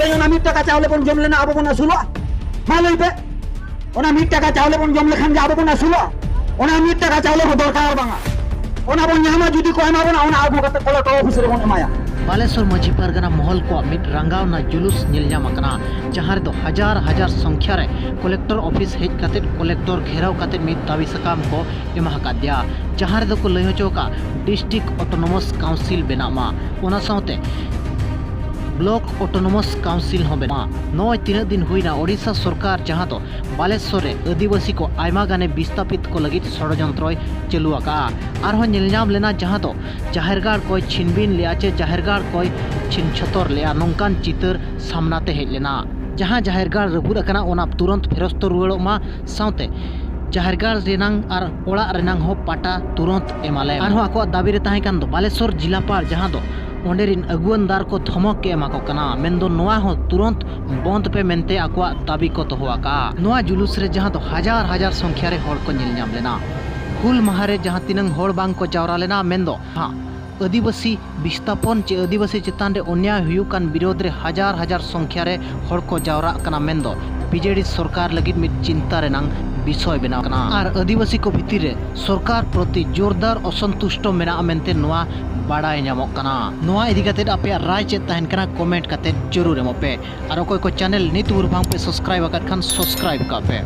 तेज ओना 1 टाका चावले बन जम लेना आबो बन असुलो मा लई पे ओना 1 टाका चावले बन जम लेखान आबो बन असुलो ओना 1 टाका चावले हो दरकार बांगा ओना बन ᱧᱟᱢᱟ जुदी को एमा बन ओना आगु कते कलेक्टर ऑफिस रे बन एमाया बालेश्वर माझी परगना महल को मिट रंगावना जुलूस निलजामकना जहां रे हजार हजार संख्या रे कलेक्टर ऑफिस हेज काते कलेक्टर घेराव काते मिट दाबी सकाम को एमा दिया जहां रे को लय होचोका डिस्ट्रिक्ट ऑटोनोमस काउंसिल बेनामा ओना साउते ब्लॉक ऑटोनोमस काउंसिल हो बेना नय तीन दिन हुईना ओडिशा सरकार जहां तो बालेश्वर रे आदिवासी को आयमा गाने विस्थापित को लगित षड्यंत्र चालू आका आरहो निलजाम लेना जहां तो जाहेरगाड़ कोई छिनबिन लिया चे जाहेरगाड़ कोई छिन छतर लिया नौकान चितर सामनाते हेज लेना जहां जाहेरगाड़ रबुद अकना ओना तुरंत फेरस्त रुवाड़ो मा साउते जाहेरगाड़ रेनांग आर ओड़ा रेनांग हो पाटा तुरंत एमाले आरहो आको दाबी रे ताहे कान दो बालेश्वर जिलापाल जहां दो ओंडेरिन अगुवनदार को धमक के एमा को कना मेंदो नोआ हो तुरंत बंद पे मेनते आकुआ दाबी को तो होआका नोआ जुलूस रे जहां तो हजार हजार संख्या रे होड़ को निल नाम लेना हुल महारे जहां तिनंग होड़ बांग को जावरा लेना मेंदो हां आदिवासी विस्थापन चे आदिवासी चितान रे अन्याय हुयुकान विरोध रे हजार हजार संख्या रे होड़ को जावरा कना मेंदो बीजेडी सरकार लगित मिट चिंता रेनांग विषय बेना कना आर आदिवासी को भीतर रे सरकार प्रति जोरदार असंतुष्ट मेना मेनते नोआ बाड़ाय नामक कना नोआ इदी काते आपे राय चे तहन कना कमेंट काते जरूर एमोपे आर कोई को चैनल नित उर भांग पे सब्सक्राइब अकत खान सब्सक्राइब का पे।